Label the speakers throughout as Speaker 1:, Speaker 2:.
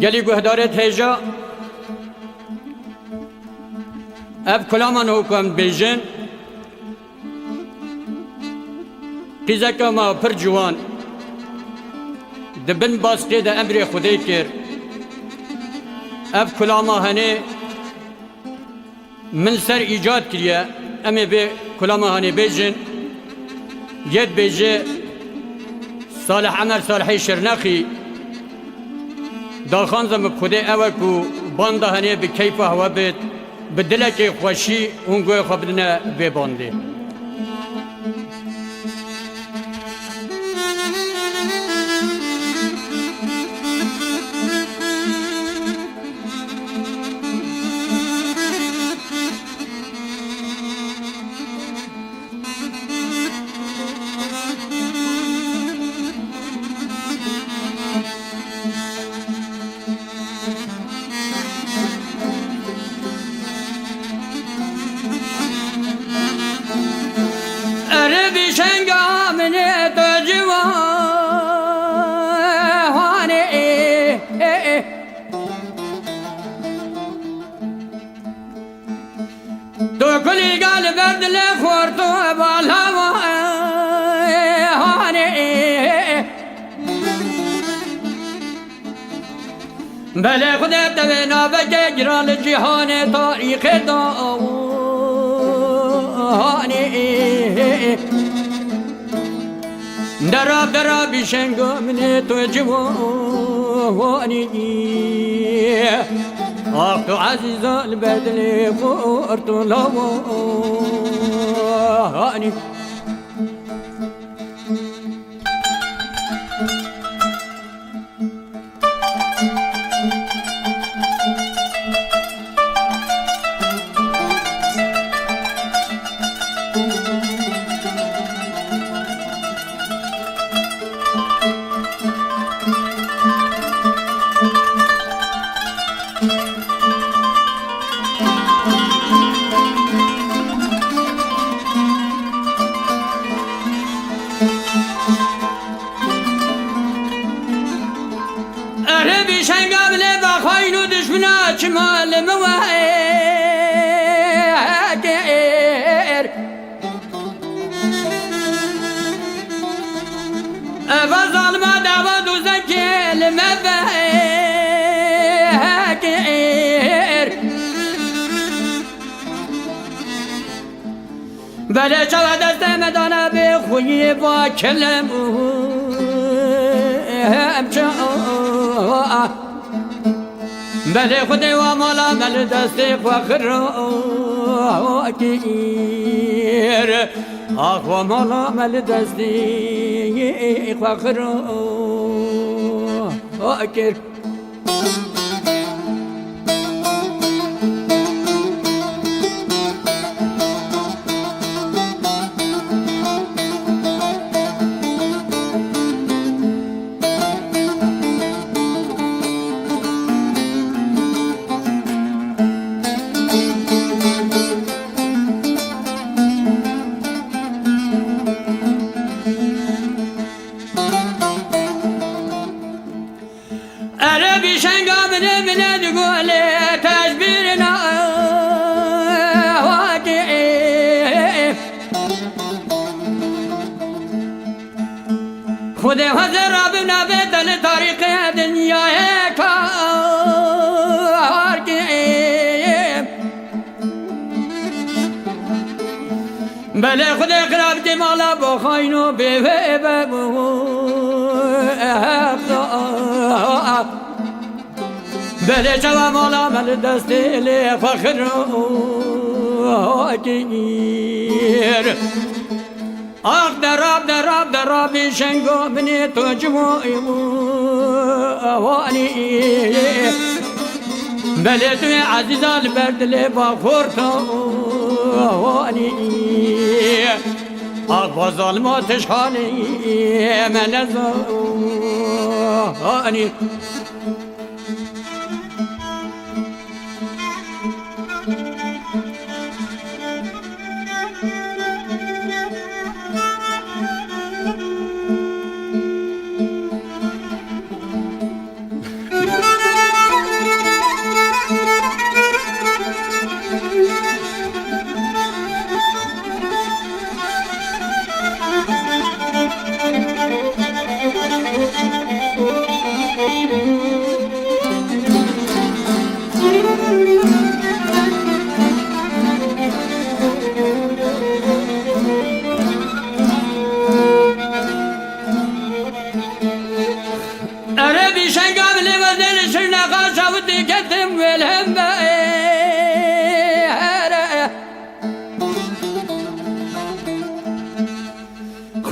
Speaker 1: گلی گهدارت هجا اف کلامان حکم بیجن قیزک ما پر جوان دبن باسقی ده امر خدای کر اف کلاما هنه من سر ایجاد کریه امی به کلاما هنه بیجن ید بیجه صالح عمر صالحی شرنخی داخان زم خدای اوکو بانده هنه به کیف هوا بید به دلک خوشی اونگوی خبرنه به بانده تو کلی گال بردل خورتو بالهوا هاني بله خدا تبنا بجه جرال جهان تاریخ دا هاني دراب بشنگو من تو جوانی آخ تو عزیز البدل خورت لوانی شمال مواهر أفضل ما دعوة زكي المفاهر بلا شوى دست مدانا بخوي وكلم بله خدای و مالا مل دستی فخر آکیر آخ و مالا مل دستی فخر آکیر خود حضر ربنا بدل طريق دنيا كار بله خود قرب مالا بخاینو به بله جوا مالا مل دست لی فخر آگیر آخ دراب شنگو بنی تو جمعی آوانی بله توی عزیزان بردل با خورتا آوانی آخ با ظلماتش حالی من ازانی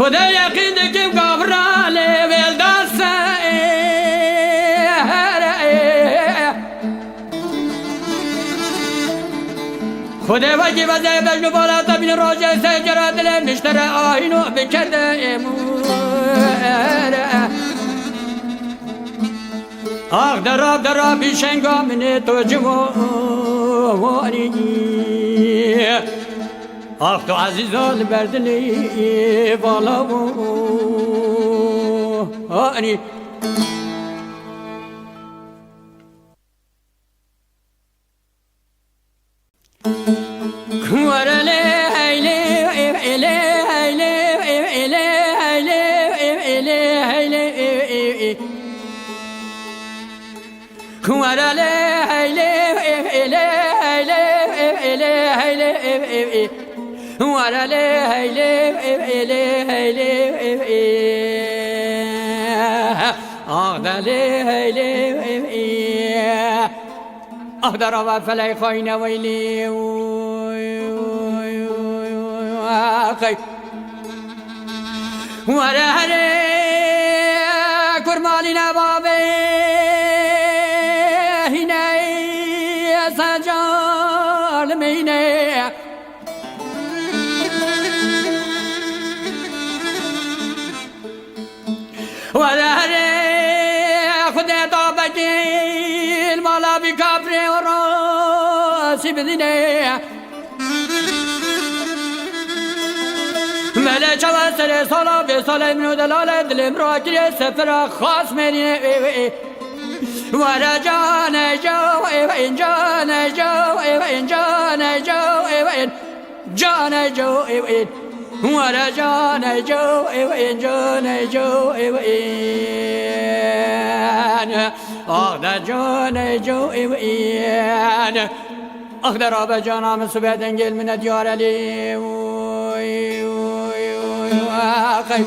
Speaker 1: خدا یقین که گابراله ولداسه خدا وجه وزه بجنو بالا تبین راجه سجرا دل مشتر آینو بکرده آخ دراب بیشنگا من تو جوانی آخ تو عزیزال بردلی والا وانی أقدر وفلا خاين ويلي أخي ولا هري كرمالنا بابي هنا سجال ميني ولا هري خذي طابتي المالا بكابري وراسي بدني ملك وسر صلاة بصلاة من دلالة دلمراكي سفر خاص مني ورجانا جو إن جانا جو إن جانا جو إن جانا جو إن ورجانا جو إن جانا جو إن أخذ جانا جو إن أخذ راب جانا من سبيت انجل من الديار لي أخي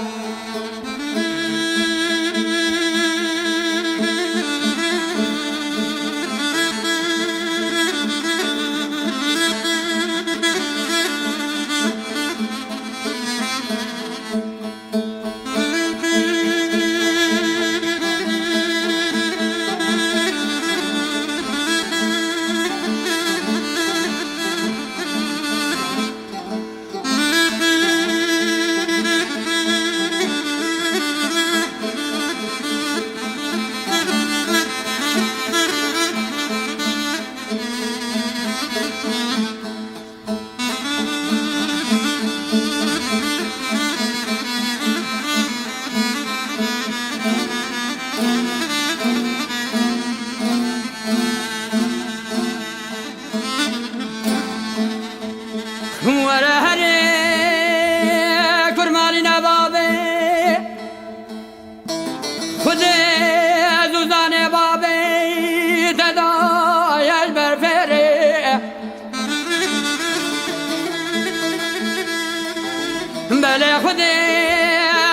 Speaker 1: بله خودی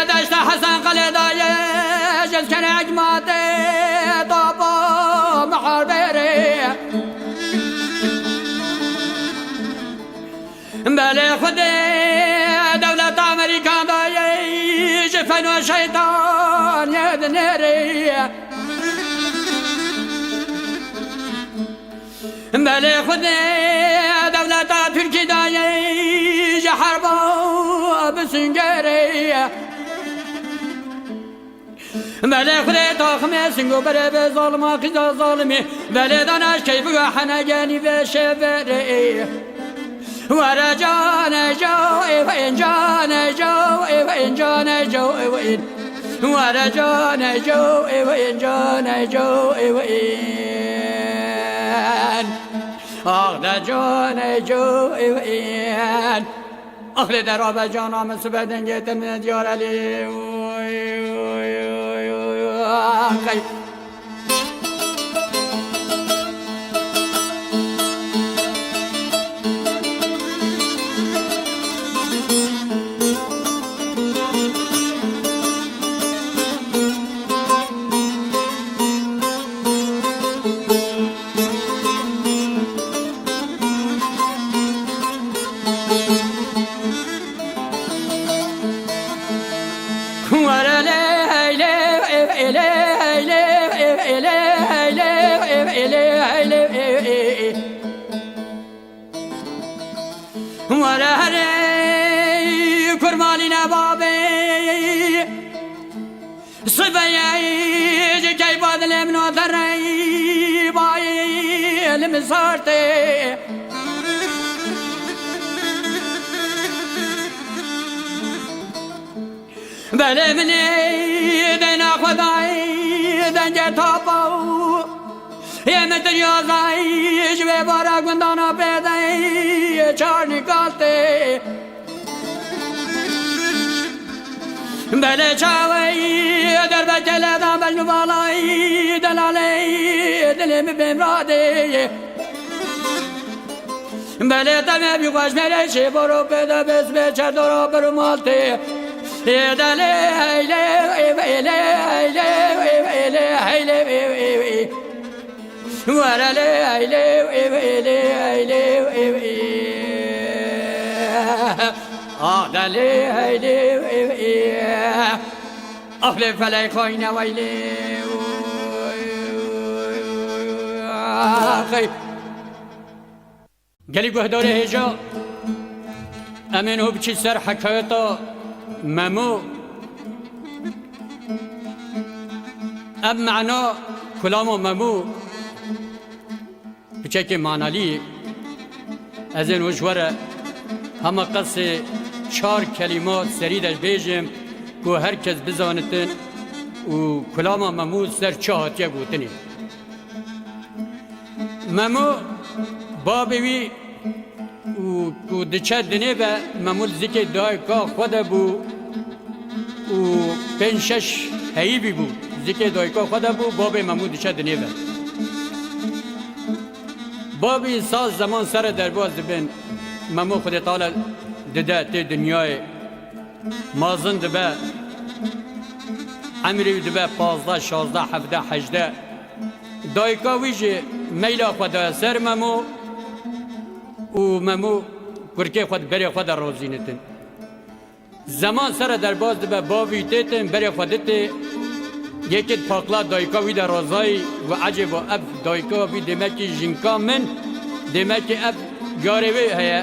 Speaker 1: داشت حسن قلدای جلکن اجماعت طابا محاربری بله خودی دولت امریکان دای جفن و شیطان یدنری بله خودی دولت ترکی دای حربا بسنجري بله خدي طاخمه سنگو بره به ظالما خدا ظالمي بله دانش كيف حنا جاني بشبري ورا جانا جو وين جانا جو وين جانا جو وين ورا جانا جو وين جانا جو وين آخ جانا جو وين أخلي درابة جانا من سبدن جيت من ديار علي ورا لي لي لي لي ورا لي كرمالي نبابي صبيي كي بدل من وتري باي المسارتي بله مني دينا خداي دنجر تابو يا مدريا زاي جوي بارا گندانا پیداي چار نکالتے بله چاوي در بچل دا بل نوالاي دلالي دلم بمرادي بله تمه بي خوش میره شي برو پیدا بس به چر دورا برو مالتي دلي ورا أخلي فلاي خوينا ويلي أخي قالي قهدوري هجا أمين هو بچي سر حكايته ممو اب معنا كلامو ممو بچه معنالی از این وجوره همه قصه 4 کلمات سریدش بیجم که هر کس بزانتن و کلام ممو سر چهاتیه گوتنی ممو بابوی و دچه دنه به ممو زیکه دای که خود بو و 5-6 هیبی بو زیکه دای که خود بو باب ممو دچه دنه به بابی ساز زمان سر درباز دبن ممو خود تعالی دده تی دنیای مازن دبه عمری دبه 15 16 17 18 دایکا ویجه میلا خود سر ممو و ممو کرکه خود بری خود روزینتن زمان سر درباز دبه بابی تیتن بری خودت یکی پاکلا دایکا وی در روزای و عجب و اب دایکا وی دمکی جنکا من دمکی اب گاره وی هیا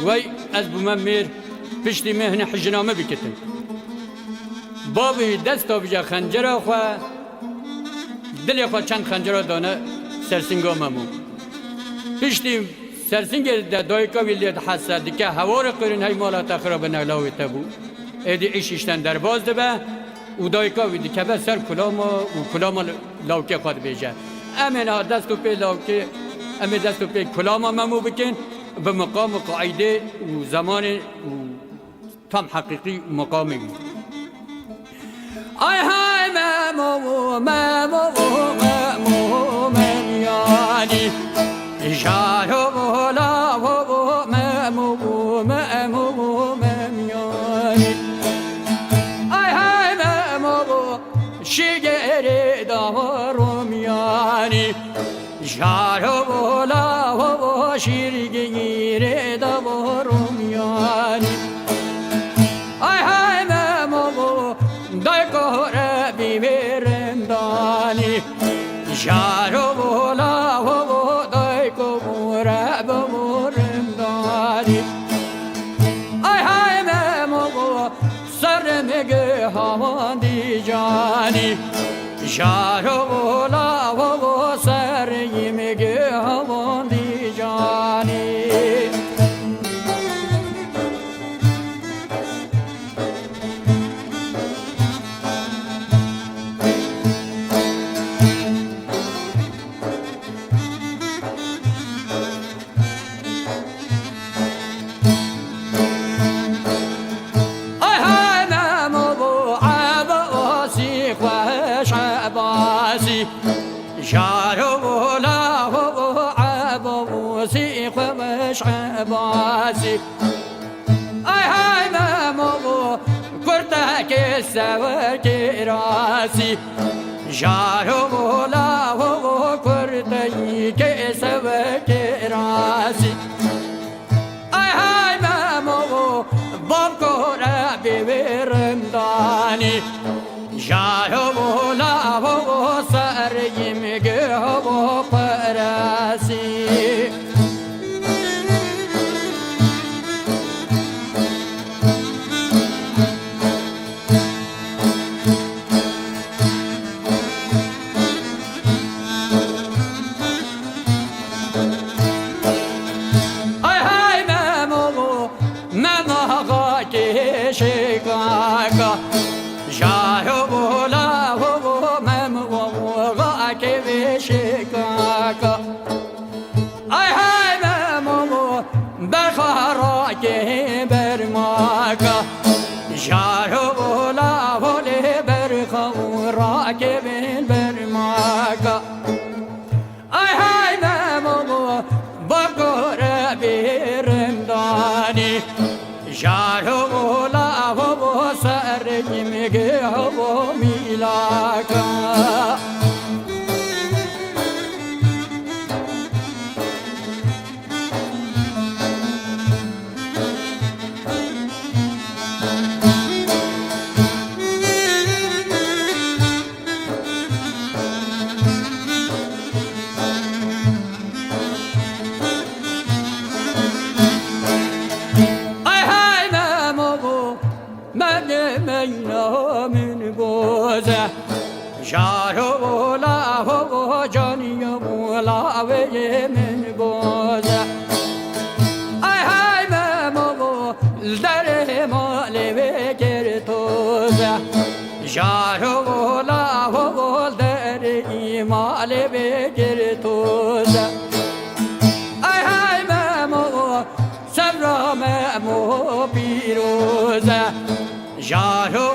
Speaker 1: وی از بومن میر پشتی مهن حجنامه بکتن بابی دستا بجا خنجره خواه دلی خواه چند خنجره دانه سرسنگا ممو پشتی سرسنگ دایکا وی لید حسد دیگه هوار قرن های مالا تخراب نلاوی تبو ایدی ایشیشتن در باز دبه و دایکا ویدی که به سر کلاما و کلاما لاوکه خود بیجه امین ها دستو پی لاوکه امین دستو پی کلاما ممو بکن به مقام قاعده و زمان و تام حقیقی مقامی بی آی های ممو ممو ممو من یعنی جارو بولا ممو ممو من یعنی شگری دارم یعنی جارو بولا و شیرگیری دارم یعنی ای های ممو دایکار بیبرم دانی جارو بولا و دایکار بمرم دانی ای های ممو سر مگه همان دی جانی جارو بولا و سر مگه همان دی جانی جارو لا هو عبوسي خوش عباسي اي هاي مامو كرتك السور كراسي جارو لا هو كرتك السور كراسي اي هاي مامو باب كورا بيبر رنداني جارو لا هو سريم جهو براسي شكاكا جارو لا هو ممو غاكي بشكاكا اي هاي ممو بخاراكي برماكا جارو لا هو لبرخوراكي برماكا اي هاي ممو بقور برمداني جارو لا هو سريم جهو ميلاكا مينا من بوزة جارو لا هو جاني مولا وي من بوزة اي هاي مامو الدر مالي بكرتوزة جارو لا هو الدر مالي بكرتوزة اي هاي مامو سبرا مامو بيروزة جارو